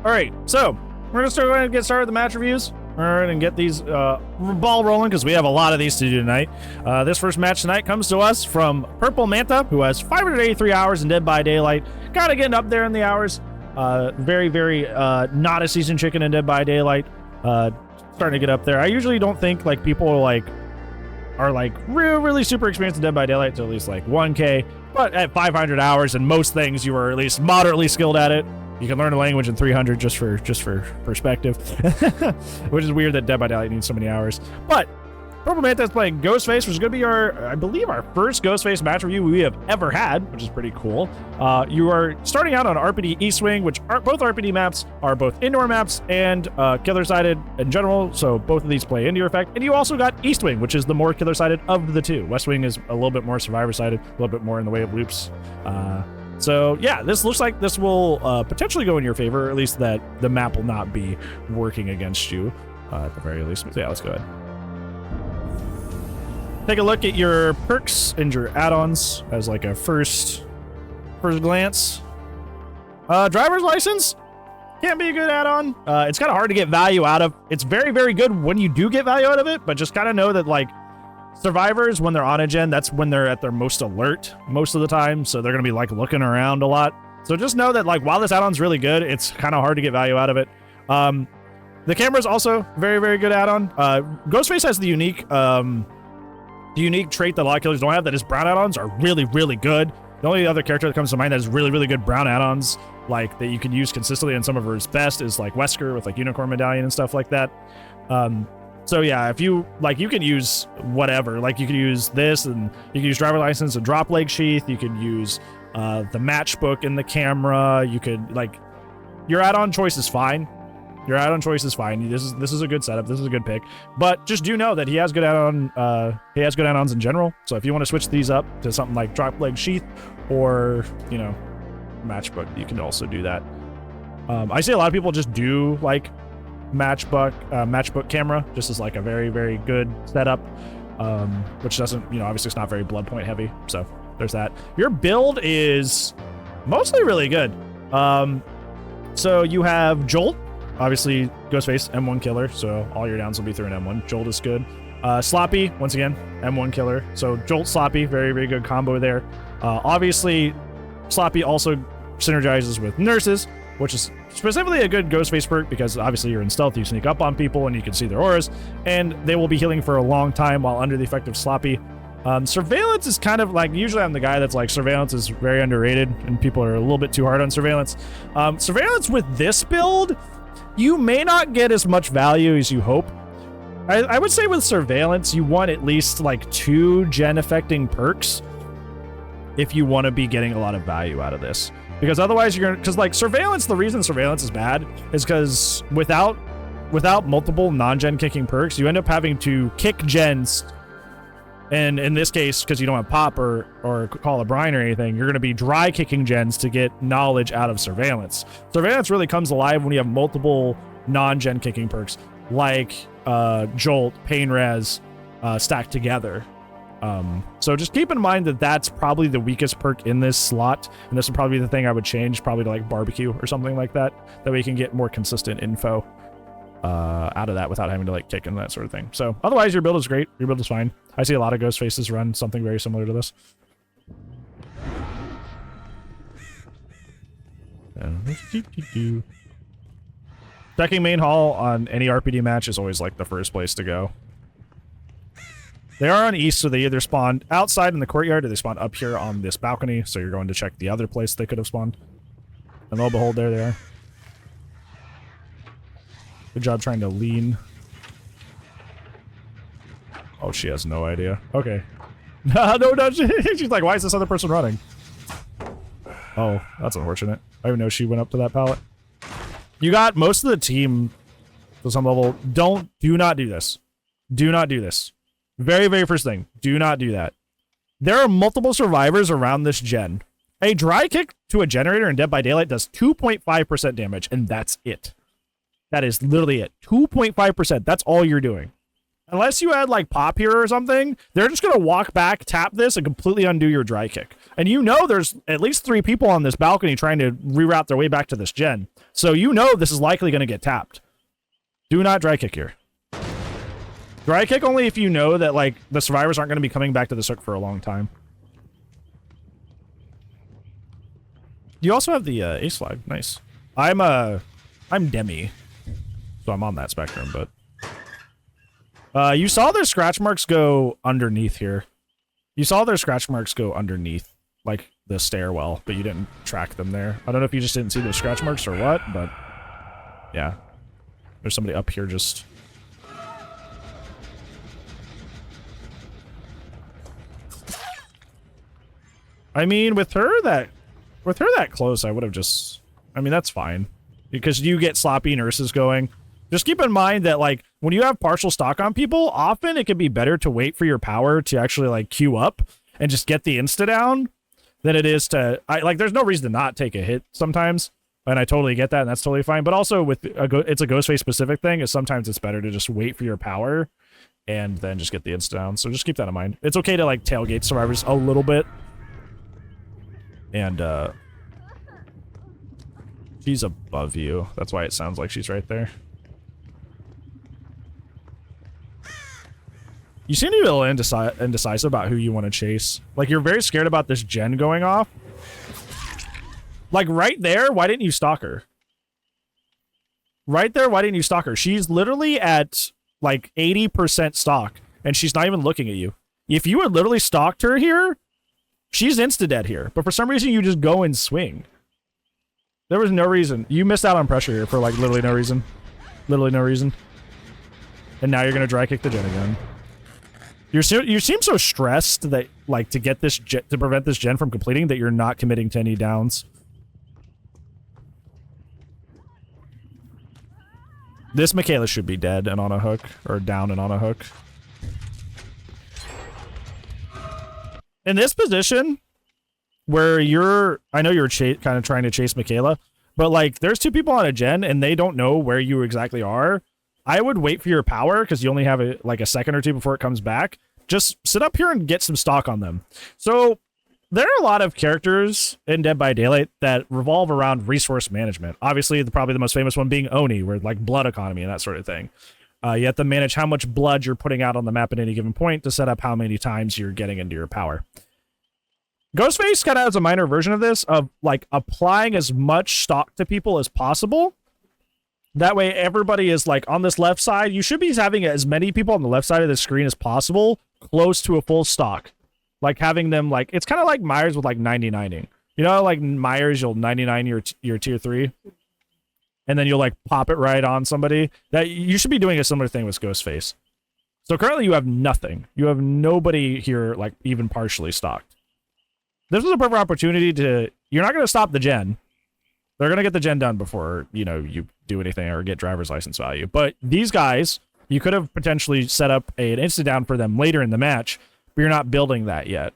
All right, so we're gonna start going to get started with the match reviews. All right, and get these ball rolling because we have a lot of these to do tonight. This first match tonight comes to us from Purple Manta, who has 583 hours in Dead by Daylight. Gotta get up there in the hours. Very, very not a seasoned chicken in Dead by Daylight. Starting to get up there. I usually don't think like people are really super experienced in Dead by Daylight to at least like 1K, but at 500 hours and most things you are at least moderately skilled at it. You can learn a language in 300 just for perspective, which is weird that Dead by Daylight needs so many hours. But Purple Manta is playing Ghostface, which is going to be I believe our first Ghostface match review we have ever had, which is pretty cool. You are starting out on RPD East Wing, which are both RPD maps are both indoor maps and killer-sided in general, so both of these play into your effect. And you also got East Wing, which is the more killer-sided of the two. West Wing is a little bit more survivor-sided, a little bit more in the way of loops. So yeah, this looks like this will potentially go in your favor, or at least that the map will not be working against you at the very least. So yeah, let's go ahead. Take a look at your perks and your add-ons as like a first glance. Driver's license can't be a good add-on. It's kind of hard to get value out of. It's very, very good when you do get value out of it, but just kind of know that like survivors, when they're on a gen, that's when they're at their most alert most of the time. So they're going to be like looking around a lot. So just know that like while this add-on's really good, it's kind of hard to get value out of it. The camera's also very, very good add-on. Ghostface has the unique trait that a lot of killers don't have, that his brown add-ons are really, really good. The only other character that comes to mind that has really, really good brown add-ons, like that you can use consistently, and some of his best is like Wesker with like Unicorn Medallion and stuff like that. So yeah, if you like, you can use whatever. Like you can use this, and you can use driver license and drop leg sheath. You could use the matchbook in the camera. You could like, your add-on choice is fine. Your add-on choice is fine. This is a good setup. This is a good pick. But just do know that he has good add-on. He has good add-ons in general. So if you want to switch these up to something like drop leg sheath or matchbook, you can also do that. I see a lot of people just do like matchbook camera just as like a very, very good setup, which doesn't, obviously it's not very blood point heavy. So there's that. Your build is mostly really good. So you have Jolt. Obviously, Ghostface, M1 killer, so all your downs will be through an M1. Jolt is good. Sloppy, once again, M1 killer. So Jolt, Sloppy, very, very good combo there. Obviously, Sloppy also synergizes with Nurses, which is specifically a good Ghostface perk because obviously you're in stealth, you sneak up on people and you can see their auras, and they will be healing for a long time while under the effect of Sloppy. Surveillance is kind of like, usually I'm the guy that's like, surveillance is very underrated and people are a little bit too hard on surveillance. Surveillance with this build, you may not get as much value as you hope. I would say with surveillance, you want at least like 2 gen affecting perks if you want to be getting a lot of value out of this. Because otherwise you're gonna, because like surveillance, the reason surveillance is bad is because without multiple non-gen kicking perks, you end up having to kick gens. And in this case, because you don't have pop or call a brine or anything, you're going to be dry kicking gens to get knowledge out of surveillance. Surveillance really comes alive when you have multiple non-gen kicking perks like Jolt, Pain Res stacked together. So just keep in mind that that's probably the weakest perk in this slot, and this would probably be the thing I would change, probably to like barbecue or something like that. That way you can get more consistent info out of that without having to like kick and that sort of thing. So otherwise your build is great. Your build is fine. I see a lot of Ghostfaces run something very similar to this. Checking main hall on any RPD match is always like the first place to go. They are on east, so they either spawned outside in the courtyard or they spawned up here on this balcony, so you're going to check the other place they could have spawned. And lo and behold, there they are. Good job trying to lean. Oh, she has no idea. Okay. No, she's like, why is this other person running? Oh, that's unfortunate. I didn't even know she went up to that pallet. You got most of the team to some level. Do not do this. Do not do this. Very, very first thing. Do not do that. There are multiple survivors around this gen. A dry kick to a generator in Dead by Daylight does 2.5% damage, and that's it. That is literally it. 2.5%. That's all you're doing. Unless you add like pop here or something, they're just going to walk back, tap this, and completely undo your dry kick. And you know there's at least 3 people on this balcony trying to reroute their way back to this gen. So you know this is likely going to get tapped. Do not dry kick here. Dry kick only if you know that, like, the survivors aren't going to be coming back to this hook for a long time. You also have the ace flag. Nice. I'm Demi. So I'm on that spectrum, but... you saw their scratch marks go underneath here. You saw their scratch marks go underneath, like, the stairwell, but you didn't track them there. I don't know if you just didn't see those scratch marks or what, but... yeah. There's somebody up here just... I mean, with her that close, I would have just... I mean, that's fine. Because you get sloppy nurses going. Just keep in mind that, like, when you have partial stock on people, often it can be better to wait for your power to actually, like, queue up and just get the insta down than it is to... like, there's no reason to not take a hit sometimes, and I totally get that, and that's totally fine. But also, with it's a Ghostface specific thing, is sometimes it's better to just wait for your power and then just get the insta down. So just keep that in mind. It's okay to, like, tailgate survivors a little bit. And, she's above you. That's why it sounds like she's right there. You seem to be a little indecisive about who you want to chase. Like, you're very scared about this gen going off. Like, right there, why didn't you stalk her? Right there, why didn't you stalk her? She's literally at, like, 80% stock, and she's not even looking at you. If you had literally stalked her here, she's insta-dead here. But for some reason, you just go and swing. There was no reason. You missed out on pressure here for, like, literally no reason. Literally no reason. And now you're going to dry kick the gen again. You seem so stressed that, like, to get this to prevent this gen from completing that you're not committing to any downs. This Michaela should be dead and on a hook, or down and on a hook. In this position, where I know you're kind of trying to chase Michaela, but, like, there's 2 people on a gen and they don't know where you exactly are. I would wait for your power because you only have like a second or 2 before it comes back. Just sit up here and get some stock on them. So there are a lot of characters in Dead by Daylight that revolve around resource management. Obviously, probably the most famous one being Oni, where, like, blood economy and that sort of thing. You have to manage how much blood you're putting out on the map at any given point to set up how many times you're getting into your power. Ghostface kind of has a minor version of this, of, like, applying as much stock to people as possible. That way everybody is, like, on this left side. You should be having as many people on the left side of the screen as possible close to a full stock. Like, having them, like, it's kind of like Myers with, like, 99ing. You know, like, Myers, you'll 99 your tier 3. And then you'll, like, pop it right on somebody. That you should be doing a similar thing with Ghostface. So currently you have nothing. You have nobody here, like, even partially stocked. This was a perfect opportunity to... You're not going to stop the gen. They're going to get the gen done before, you know, you do anything or get driver's license value. But these guys, you could have potentially set up an instant down for them later in the match, but you're not building that yet.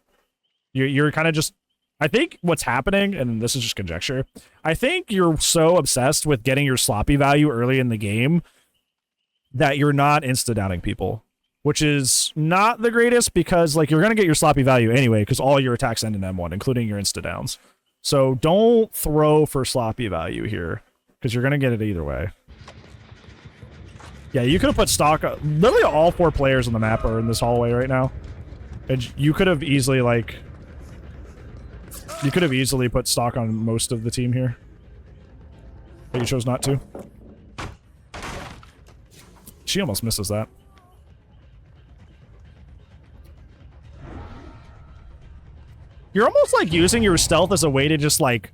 You're kind of just... I think what's happening, and this is just conjecture, I think you're so obsessed with getting your sloppy value early in the game that you're not insta-downing people, which is not the greatest because, like, you're going to get your sloppy value anyway because all your attacks end in M1, including your insta-downs. So don't throw for sloppy value here because you're going to get it either way. Yeah, you could have put stock... Literally all 4 players on the map are in this hallway right now. And you could have easily, like... You could have easily put stock on most of the team here. But you chose not to. She almost misses that. You're almost, like, using your stealth as a way to just, like,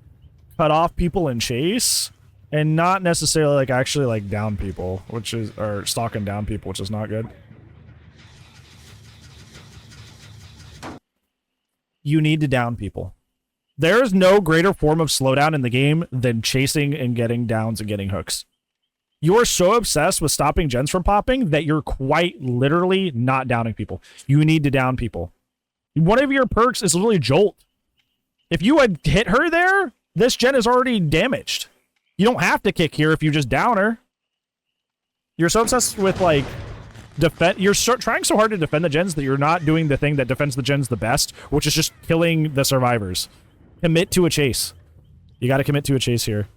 cut off people and chase. And not necessarily, like, actually, like, down people. Which is... Or stalking down people, which is not good. You need to down people. There is no greater form of slowdown in the game than chasing and getting downs and getting hooks. You are so obsessed with stopping gens from popping that you're quite literally not downing people. You need to down people. One of your perks is literally Jolt. If you had hit her there, this gen is already damaged. You don't have to kick here if you just down her. You're so obsessed with, like, You're trying so hard to defend the gens that you're not doing the thing that defends the gens the best, which is just killing the survivors. Commit to a chase. You got to commit to a chase here.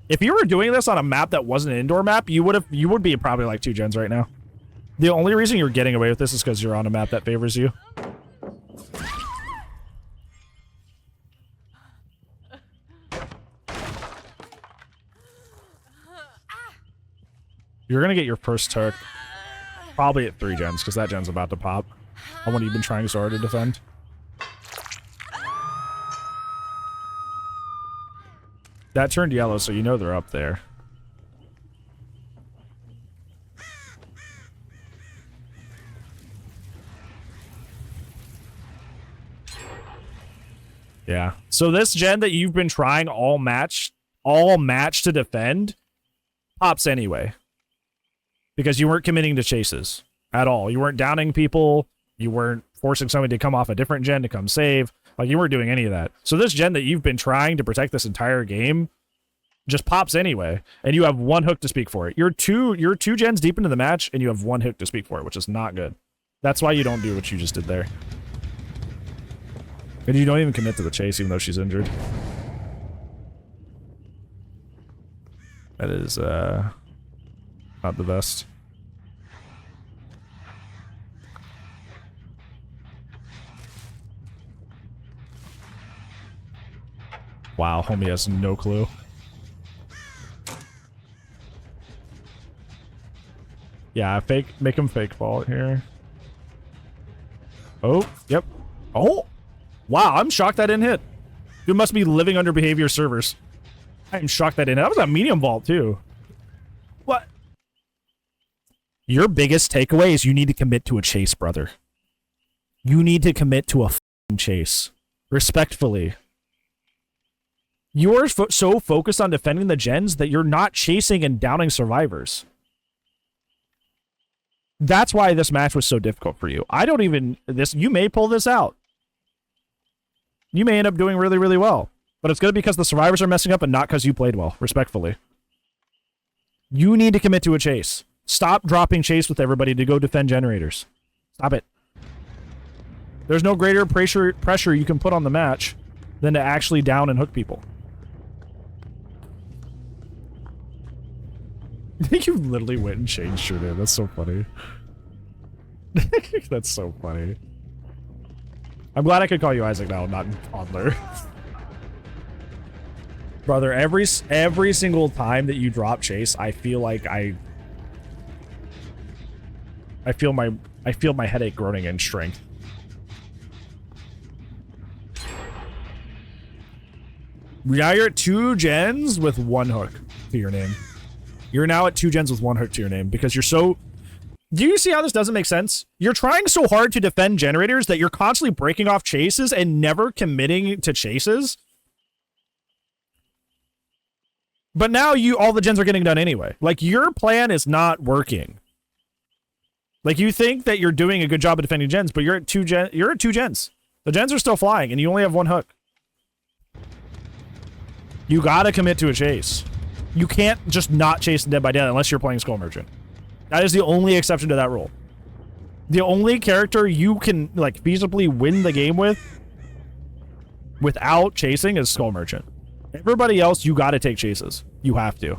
If you were doing this on a map that wasn't an indoor map, you would be probably like 2 gens right now. The only reason you're getting away with this is because you're on a map that favors you. You're gonna get your first turret probably at 3 gens, because that gen's about to pop. The one you've been trying so hard to defend. That turned yellow, so you know they're up there. Yeah. So this gen that you've been trying all match to defend pops anyway. Because you weren't committing to chases at all. You weren't downing people. You weren't forcing somebody to come off a different gen to come save. Like, you weren't doing any of that. So this gen that you've been trying to protect this entire game just pops anyway. And you have 1 hook to speak for it. You're two gens deep into the match, and you have 1 hook to speak for it, which is not good. That's why you don't do what you just did there. And you don't even commit to the chase, even though she's injured. That is, not the best. Wow, homie has no clue. Yeah, make him fake fall here. Oh, yep. Oh! Wow, I'm shocked that didn't hit. Dude must be living under behavior servers. I'm shocked that didn't hit. That was a medium vault, too. What? Your biggest takeaway is you need to commit to a chase, brother. You need to commit to a f***ing chase. Respectfully. You're so focused on defending the gens that you're not chasing and downing survivors. That's why this match was so difficult for you. You may pull this out. You may end up doing really, really well. But it's good because the survivors are messing up and not because you played well, respectfully. You need to commit to a chase. Stop dropping chase with everybody to go defend generators. Stop it. There's no greater pressure you can put on the match than to actually down and hook people. You literally went and changed your name. That's so funny. That's so funny. I'm glad I could call you Isaac now, not Toddler. Brother, every single time that you drop chase, I feel like I feel my headache groaning in strength. Now you're at 2 gens with 1 hook to your name. You're now at 2 gens with 1 hook to your name because you're so... Do you see how this doesn't make sense? You're trying so hard to defend generators that you're constantly breaking off chases and never committing to chases. But now all the gens are getting done anyway. Like, your plan is not working. Like, you think that you're doing a good job of defending gens, but you're at 2 gens. The gens are still flying, and you only have 1 hook. You gotta commit to a chase. You can't just not chase Dead by Daylight unless you're playing Skull Merchant. That is the only exception to that rule. The only character you can, like, feasibly win the game with without chasing is Skull Merchant. Everybody else, you gotta take chases. You have to.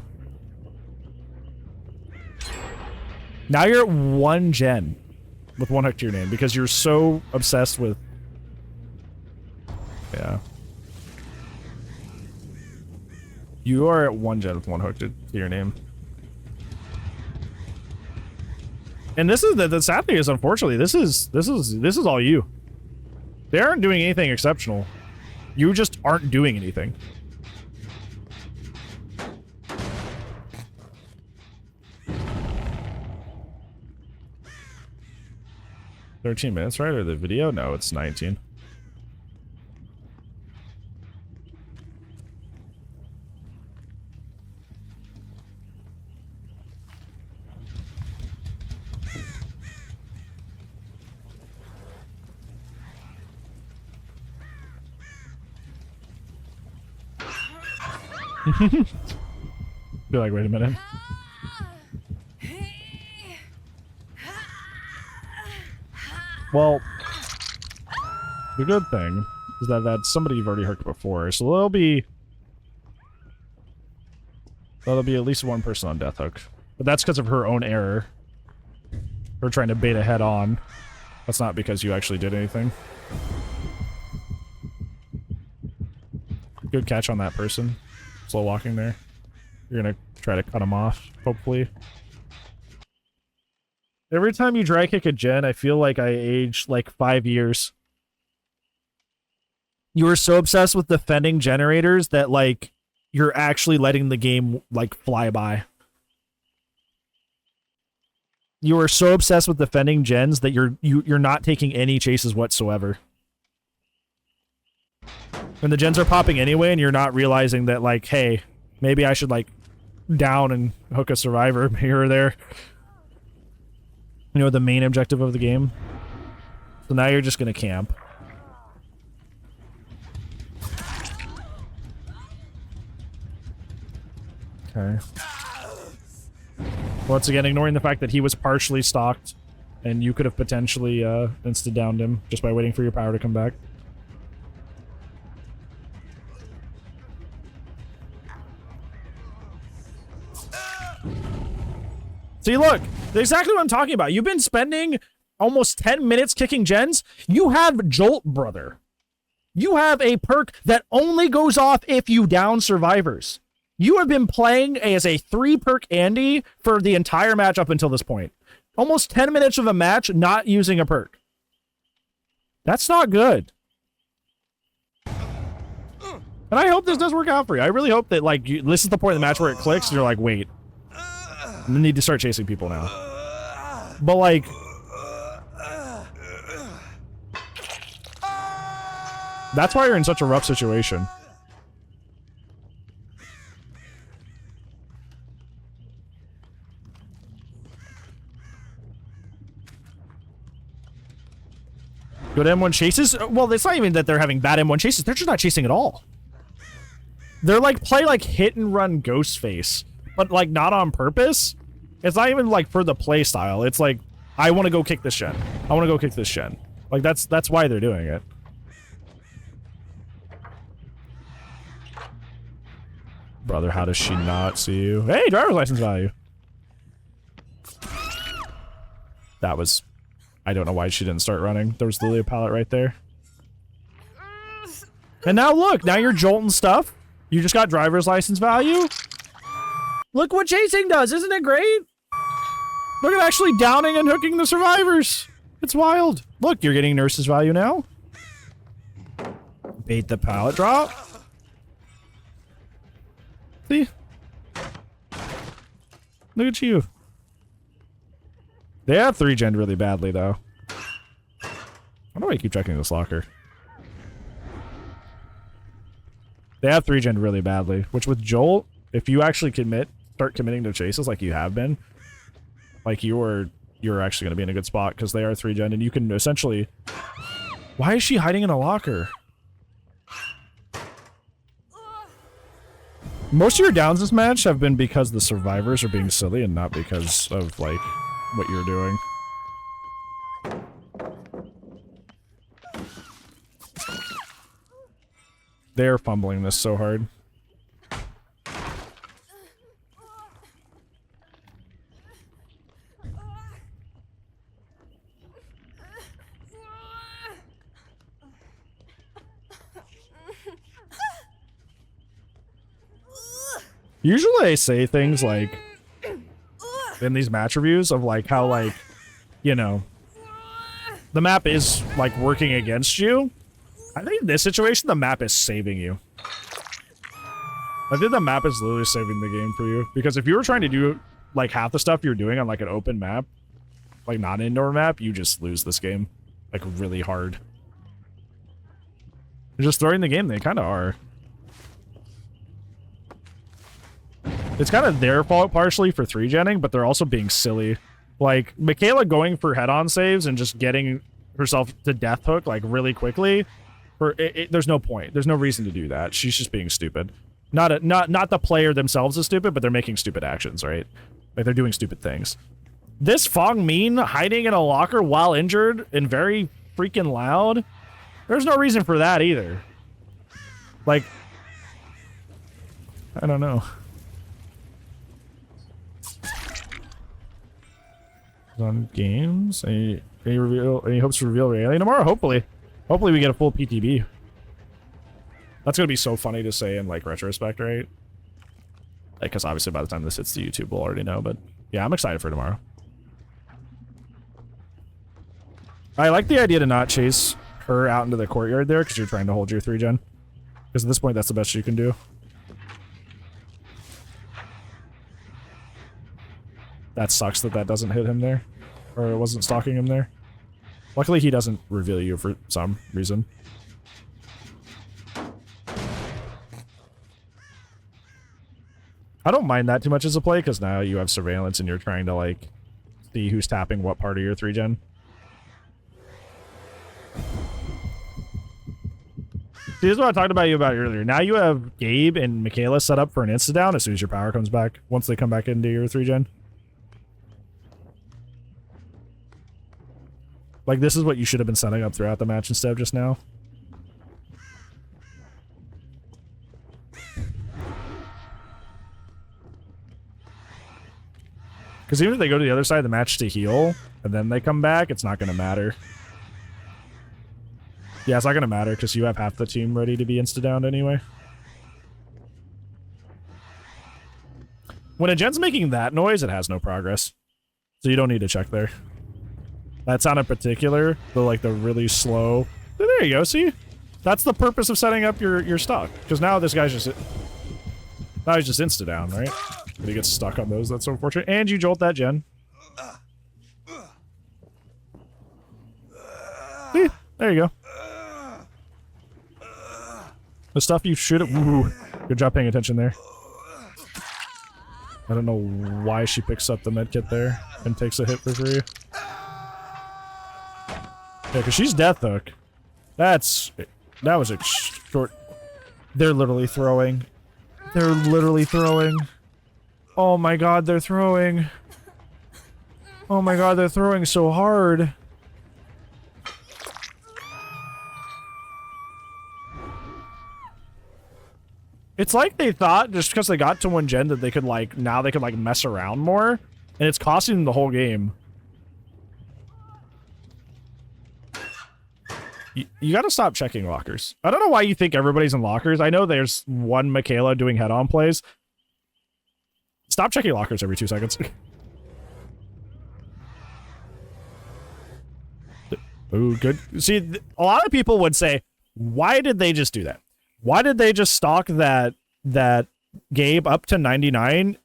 Now you're at 1 gen with 1 hook to your name because you're so obsessed with... Yeah. You are at 1 gen with 1 hook to your name. And this is the sad thing is, unfortunately, this is all you. They aren't doing anything exceptional. You just aren't doing anything. $13 minutes, right? Or the video? No, it's 19. Be like, wait a minute. Well, the good thing is that that's somebody you've already hooked before, so there'll be at least one person on death hook. But that's because of her own error. Her trying to bait a head on. That's not because you actually did anything. Good catch on that person. Slow walking there. You're gonna try to cut him off, hopefully. Every time you dry kick a gen, I feel like I aged like 5 years. You were so obsessed with defending generators that, like, you're actually letting the game, like, fly by. You are so obsessed with defending gens that you're not taking any chases whatsoever. And the gens are popping anyway, and you're not realizing that, like, hey, maybe I should, like, down and hook a survivor here or there. You know, the main objective of the game. So now you're just gonna camp. Okay. Once again, ignoring the fact that he was partially stalked, and you could have potentially insta-downed him just by waiting for your power to come back. See, look, exactly what I'm talking about. You've been spending almost 10 minutes kicking gens. You have Jolt, brother. You have a perk that only goes off if you down survivors. You have been playing as a 3-perk Andy for the entire match up until this point. Almost 10 minutes of a match not using a perk. That's not good. And I hope this does work out for you. I really hope that, like, this is the point of the match where it clicks and you're like, wait. I need to start chasing people now. But, like... that's why you're in such a rough situation. Good M1 chases? Well, it's not even that they're having bad M1 chases. They're just not chasing at all. They're like, play like hit and run Ghostface, but like not on purpose. It's not even like for the play style. It's like, I want to go kick this gen. I want to go kick this gen. Like that's why they're doing it. Brother, how does she not see you? Hey, driver's license value. That was... I don't know why she didn't start running. There was literally a pallet right there. And now look, now you're jolting stuff. You just got driver's license value. Look what chasing does, isn't it great? Look at actually downing and hooking the survivors. It's wild. Look, you're getting nurse's value now. Bait the pallet drop. See? Look at you. They have 3-gen really badly, though. Why do I keep checking this locker? They have 3-gen really badly, which with Jolt, if you actually start committing to chases like you have been, like you're actually going to be in a good spot because they are 3-gen, and you can essentially... Why is she hiding in a locker? Most of your downs this match have been because the survivors are being silly and not because of, like... what you're doing. They're fumbling this so hard. Usually I say things like in these match reviews of like how, like, you know, the map is like working against you. I think in this situation the map is saving you. I think the map is literally saving the game for you, because if you were trying to do like half the stuff you're doing on like an open map, like not an indoor map, you just lose this game like really hard. You're just throwing the game. They kind of are. It's kind of their fault partially for 3-genning, but they're also being silly. Like, Michaela going for head-on saves and just getting herself to death hook, like, really quickly. There's no point. There's no reason to do that. She's just being stupid. Not the player themselves is stupid, but they're making stupid actions, right? Like they're doing stupid things. This Fong Min hiding in a locker while injured and very freaking loud. There's no reason for that either. Like, I don't know. On games, any hopes to reveal reality tomorrow? Hopefully we get a full PTB. That's gonna be so funny to say in like retrospect, right? Like, because obviously by the time this hits the YouTube, we'll already know. But yeah, I'm excited for tomorrow. I like the idea to not chase her out into the courtyard there because you're trying to hold your 3-gen. Because at this point, that's the best you can do. That sucks that doesn't hit him there. Or it wasn't stalking him there. Luckily, he doesn't reveal you for some reason. I don't mind that too much as a play, because now you have surveillance and you're trying to, like, see who's tapping what part of your 3-gen. See, this is what I talked about earlier. Now you have Gabe and Michaela set up for an insta-down as soon as your power comes back, once they come back into your 3-gen. Like, this is what you should have been setting up throughout the match instead of just now. Because even if they go to the other side of the match to heal, and then they come back, it's not going to matter. Yeah, it's not going to matter, because you have half the team ready to be insta-downed anyway. When a gen's making that noise, it has no progress. So you don't need to check there. That sound in particular, the really slow... There you go, see? That's the purpose of setting up your stock. Because now this guy's just... Now he's just insta-down, right? But he gets stuck on those, that's so unfortunate. And you jolt that gen. See? There you go. The stuff you should have... Ooh, good job paying attention there. I don't know why she picks up the medkit there and takes a hit for free. Yeah, because she's Death Hook. That was a short... They're literally throwing. They're literally throwing. Oh my god, they're throwing. Oh my god, they're throwing so hard. It's like they thought, just because they got to 1 gen, that they could, like, now they could, like, mess around more. And it's costing them the whole game. You gotta stop checking lockers. I don't know why you think everybody's in lockers. I know there's one Michaela doing head-on plays. Stop checking lockers every 2 seconds. Ooh, good. See, a lot of people would say, why did they just do that? Why did they just stalk that Gabe up to 99?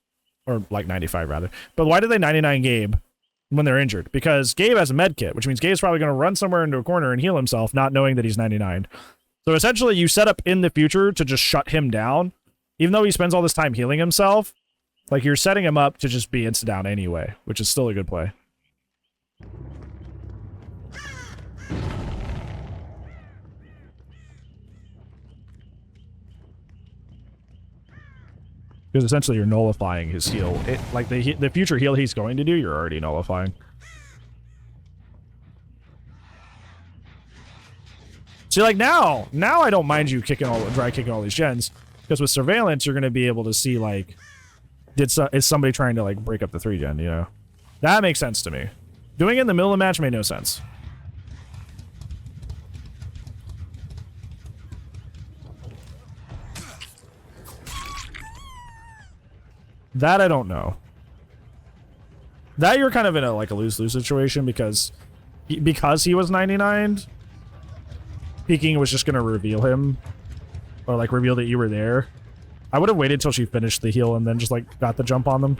Or, like, 95, rather. But why did they 99 Gabe when they're injured? Because Gabe has a med kit, which means Gabe's probably going to run somewhere into a corner and heal himself, not knowing that he's 99. So essentially, you set up in the future to just shut him down. Even though he spends all this time healing himself, like, you're setting him up to just be insta-down anyway, which is still a good play. Because essentially you're nullifying his heal. Like, the future heal he's going to do, you're already nullifying. See, like, now I don't mind you dry kicking all these gens. Because with surveillance, you're going to be able to see, like, is somebody trying to, like, break up the 3-gen, you know? That makes sense to me. Doing it in the middle of the match made no sense. That I don't know. That you're kind of in a lose-lose situation because he was 99. Peeking was just gonna reveal him, or like reveal that you were there. I would have waited till she finished the heal and then just like got the jump on them.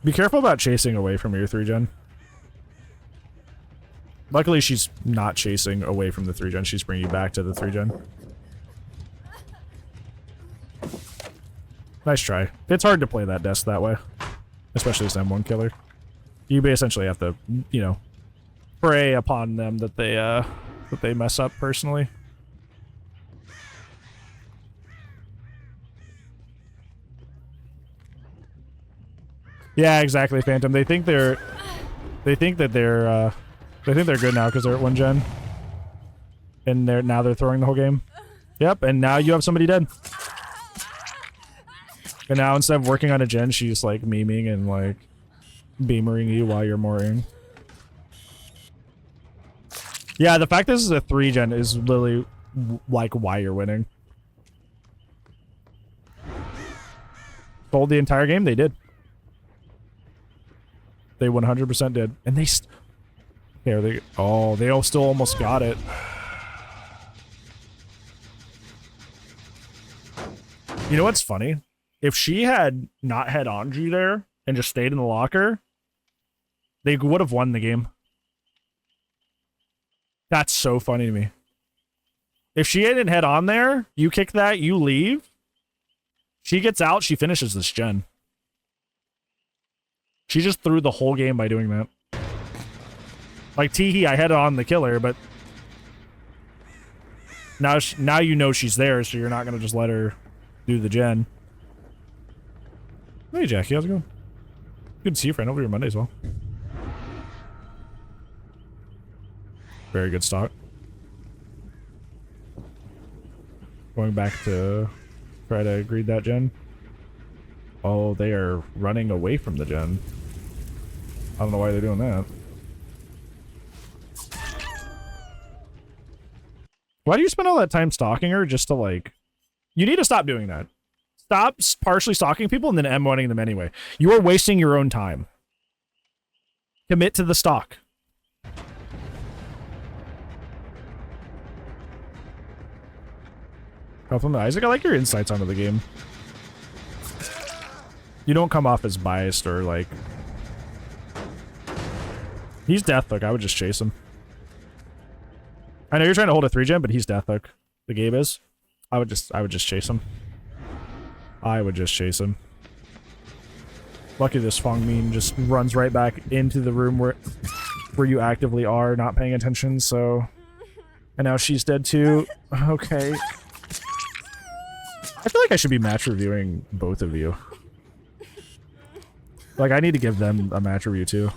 Be careful about chasing away from your 3-gen. Luckily, she's not chasing away from the 3-gen. She's bringing you back to the 3-gen. Nice try. It's hard to play that desk that way. Especially as M1 killer. You essentially have to, you know, prey upon them that they mess up personally. Yeah, exactly, Phantom. They think they're good now because they're at 1 gen. And now they're throwing the whole game. Yep, and now you have somebody dead. And now instead of working on a gen, she's like memeing and like beamering you while you're mooring. Yeah, the fact this is a 3 gen is literally like why you're winning. Sold the entire game? They did. They 100% did. And they they all still almost got it. You know what's funny? If she had not had Anji there and just stayed in the locker, they would have won the game. That's so funny to me. If she hadn't had on there, you kick that, you leave. She gets out, she finishes this gen. She just threw the whole game by doing that. Like Teehee, I had on the killer, but now you know she's there, so you're not gonna just let her do the gen. Hey Jackie, how's it going? Good to see you, friend. Over your Monday as well. Very good stock. Going back to try to greed that gen. Oh, they are running away from the gen. I don't know why they're doing that. Why do you spend all that time stalking her just to like... You need to stop doing that. Stop partially stalking people and then M1ing them anyway. You are wasting your own time. Commit to the stalk. Compliment Isaac, I like your insights onto the game. You don't come off as biased or like... He's Deathhook, I would just chase him. I know you're trying to hold a 3-gen, but he's Deathhook. The game is. I would just chase him. I would just chase him. Lucky this Fong Min just runs right back into the room where you actively are not paying attention, so... And now she's dead too. Okay. I feel like I should be match reviewing both of you. Like, I need to give them a match review too.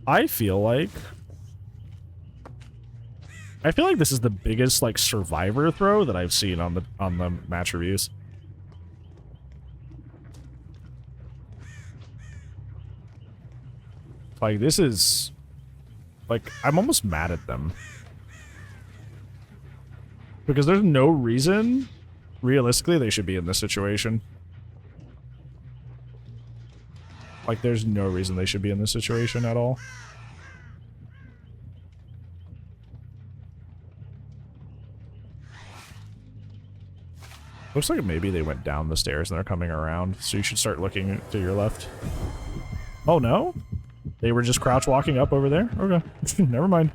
I feel like this is the biggest like survivor throw that I've seen on the match reviews. Like this is like I'm almost mad at them. Because there's no reason realistically they should be in this situation. Like, there's no reason they should be in this situation at all. Looks like maybe they went down the stairs and they're coming around, so you should start looking to your left. Oh, no? They were just crouch walking up over there? Okay. Never mind.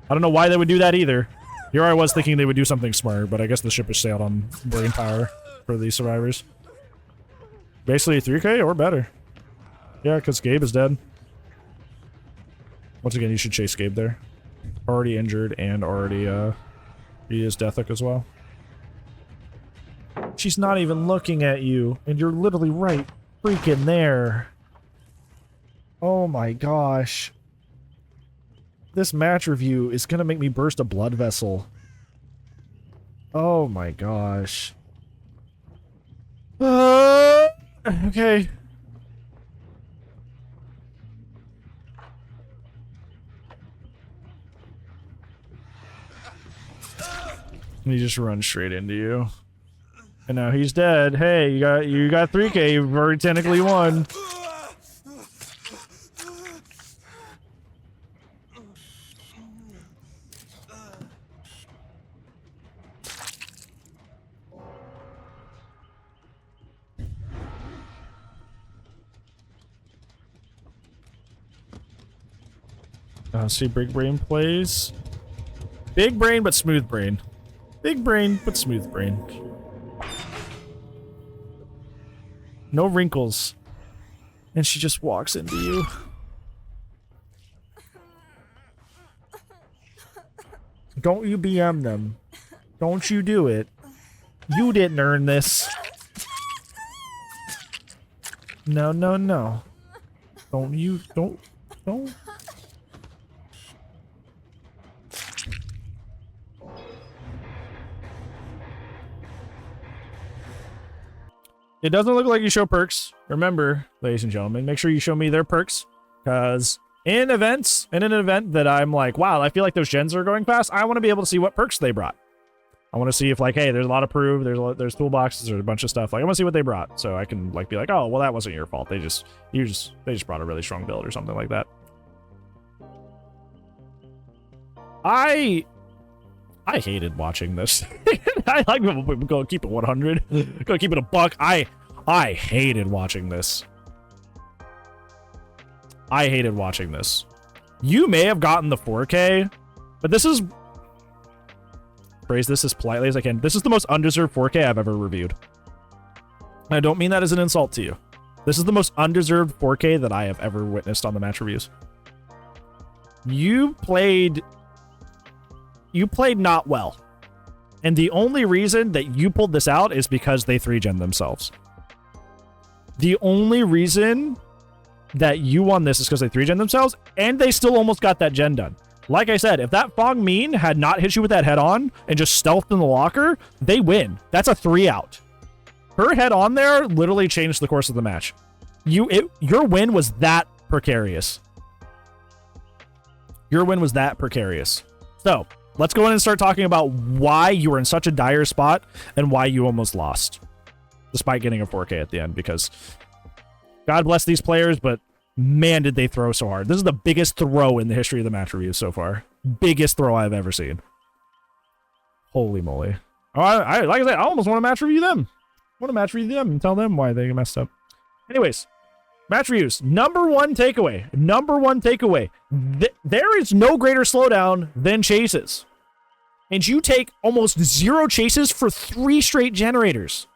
I don't know why they would do that either. Here I was thinking they would do something smart, but I guess the ship has sailed on brain power for these survivors. Basically 3K or better. Yeah, because Gabe is dead. Once again, you should chase Gabe there. Already injured and already, he is Deathhook as well. She's not even looking at you, and you're literally right freaking there. Oh my gosh. This match review is gonna make me burst a blood vessel. Oh my gosh. Okay. He just runs straight into you. And now he's dead. Hey, you got 3K, you've already technically won. See, Big Brain plays. Big brain, but smooth brain. Big brain, but smooth brain. No wrinkles. And she just walks into you. Don't you BM them. Don't you do it. You didn't earn this. No, no, no. Don't. It doesn't look like you show perks. Remember, ladies and gentlemen, make sure you show me their perks. Because in an event that I'm like, wow, I feel like those gens are going fast, I want to be able to see what perks they brought. I want to see if, like, hey, there's a lot of proof, there's toolboxes, there's a bunch of stuff. Like, I want to see what they brought, so I can, like, be like, oh, well, that wasn't your fault. They just brought a really strong build or something like that. I hated watching this. I like go keep it 100. Go keep it a buck. I hated watching this. I hated watching this. You may have gotten the 4K, but this is, phrase this as politely as I can, this is the most undeserved 4K I've ever reviewed. I don't mean that as an insult to you. This is the most undeserved 4K that I have ever witnessed on the match reviews. You played not well. And the only reason that you pulled this out is because they 3-gen themselves. The only reason that you won this is because they 3-gen themselves, and they still almost got that gen done. Like I said, if that Fong Min had not hit you with that head on and just stealthed in the locker, they win. That's a 3-out. Her head on there literally changed the course of the match. Your win was that precarious. Your win was that precarious. So, let's go in and start talking about why you were in such a dire spot and why you almost lost. Despite getting a 4K at the end, because God bless these players, but man, did they throw so hard. This is the biggest throw in the history of the match reviews so far. Biggest throw I've ever seen. Holy moly. Oh, like I said, I almost want to match review them. I want to match review them and tell them why they messed up. Anyways, match reviews. Number one takeaway. There is no greater slowdown than chases. And you take almost 0 chases for 3 straight generators.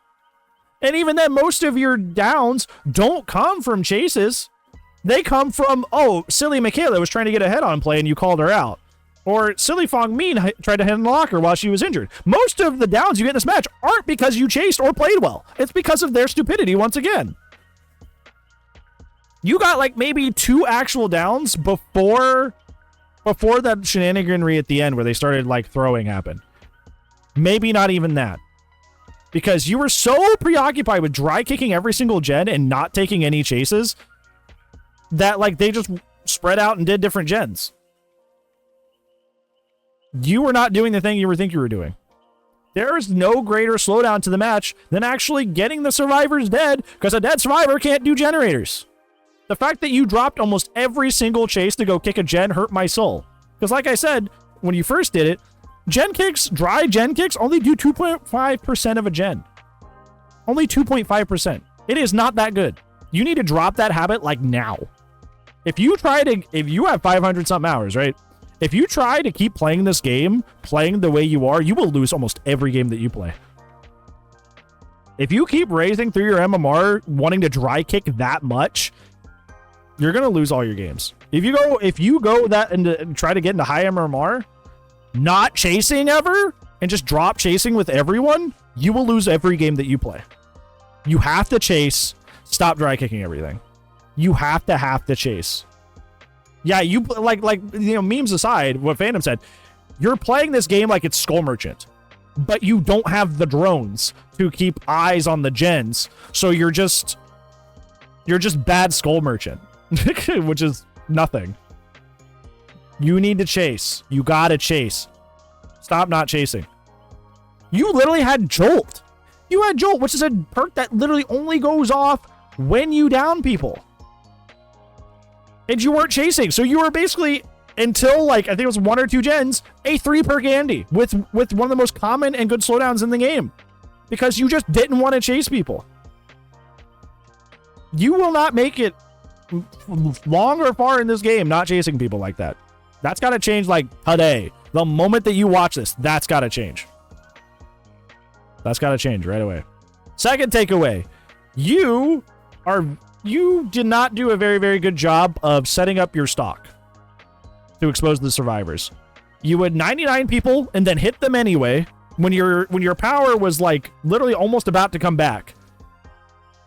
And even then, most of your downs don't come from chases. They come from, oh, silly Michaela was trying to get a head-on play and you called her out. Or silly Fong Min tried to hit in the locker while she was injured. Most of the downs you get in this match aren't because you chased or played well. It's because of their stupidity once again. You got like maybe 2 actual downs before that shenaniganry at the end where they started like throwing happened. Maybe not even that. Because you were so preoccupied with dry kicking every single gen and not taking any chases that like they just spread out and did different gens. You were not doing the thing you were think you were doing. There is no greater slowdown to the match than actually getting the survivors dead, because a dead survivor can't do generators. The fact that you dropped almost every single chase to go kick a gen hurt my soul. Because like I said, when you first did it, dry gen kicks only do 2.5% of a gen. Only 2.5%. It is not that good. You need to drop that habit like now. If you have 500 something hours, right? If you try to keep playing this game, playing the way you are, you will lose almost every game that you play. If you keep raising through your MMR, wanting to dry kick that much, you're going to lose all your games. If you go that and try to get into high MMR, not chasing ever, and just drop chasing with everyone, you will lose every game that you play. You have to chase. Stop dry kicking everything. You have to chase. Yeah, you like memes aside, what Phantom said, you're playing this game like it's Skull Merchant, but you don't have the drones to keep eyes on the gens, so you're just bad Skull Merchant, which is nothing. You need to chase. You gotta chase. Stop not chasing. You literally had Jolt. You had Jolt, which is a perk that literally only goes off when you down people. And you weren't chasing. So you were basically, until like, I think it was 1 or 2 gens, a 3 perk Andy with one of the most common and good slowdowns in the game. Because you just didn't want to chase people. You will not make it long or far in this game not chasing people like that. That's got to change like today. The moment that you watch this, that's got to change. That's got to change right away. Second takeaway. you did not do a very, very good job of setting up your stock to expose the survivors. You would 99 people and then hit them anyway when your power was like literally almost about to come back.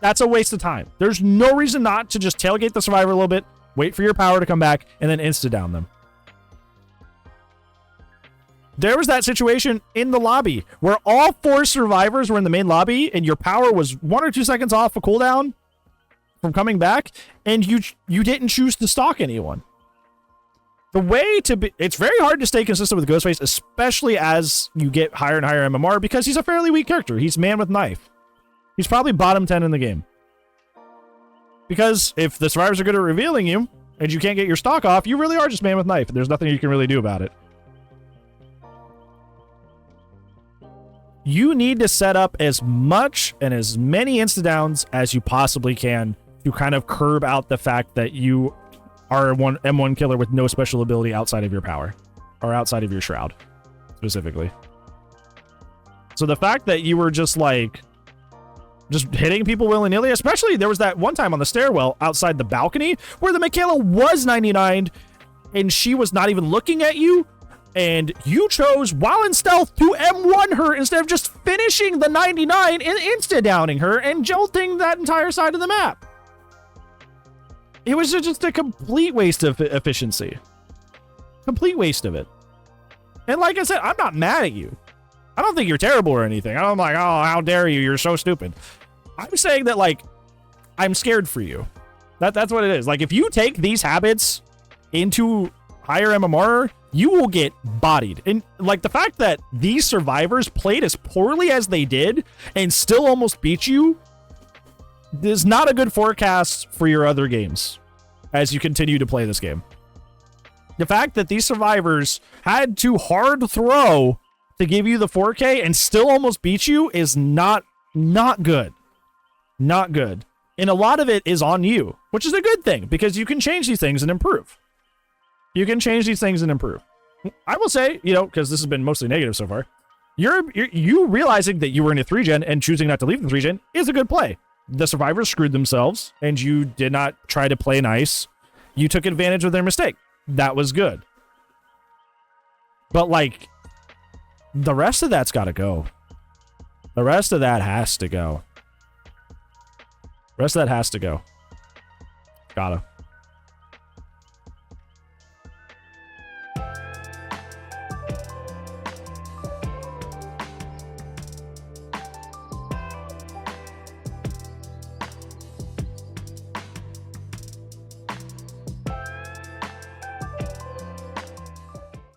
That's a waste of time. There's no reason not to just tailgate the survivor a little bit, wait for your power to come back, and then insta-down them. There was that situation in the lobby where all 4 survivors were in the main lobby and your power was 1 or 2 seconds off a cooldown from coming back, and you didn't choose to stalk anyone. The way to be... It's very hard to stay consistent with Ghostface, especially as you get higher and higher MMR, because he's a fairly weak character. He's man with knife. He's probably bottom 10 in the game. Because if the survivors are good at revealing you, and you can't get your stock off, you really are just man with knife. There's nothing you can really do about it. You need to set up as much and as many insta-downs as you possibly can to kind of curb out the fact that you are a M1 killer with no special ability outside of your power. Or outside of your shroud, specifically. So the fact that you were just like... just hitting people willy-nilly, especially there was that one time on the stairwell outside the balcony where the Michaela was 99 and she was not even looking at you, and you chose, while in stealth, to M1 her instead of just finishing the 99 and insta-downing her and jolting that entire side of the map. It was just a complete waste of efficiency. Complete waste of it. And like I said, I'm not mad at you. I don't think you're terrible or anything. I'm like, oh, how dare you? You're so stupid. I'm saying that, like, I'm scared for you. That's what it is. Like, if you take these habits into higher MMR, you will get bodied. And, like, the fact that these survivors played as poorly as they did and still almost beat you is not a good forecast for your other games as you continue to play this game. The fact that these survivors had to hard throw to give you the 4K and still almost beat you is not good. Not good. And a lot of it is on you, which is a good thing because you can change these things and improve. You can change these things and improve. I will say, you know, because this has been mostly negative so far, you realizing that you were in a 3-gen and choosing not to leave the 3-gen is a good play. The survivors screwed themselves and you did not try to play nice. You took advantage of their mistake. That was good. But, like, the rest of that's got to go. The rest of that has to go. The rest of that has to go. Gotta.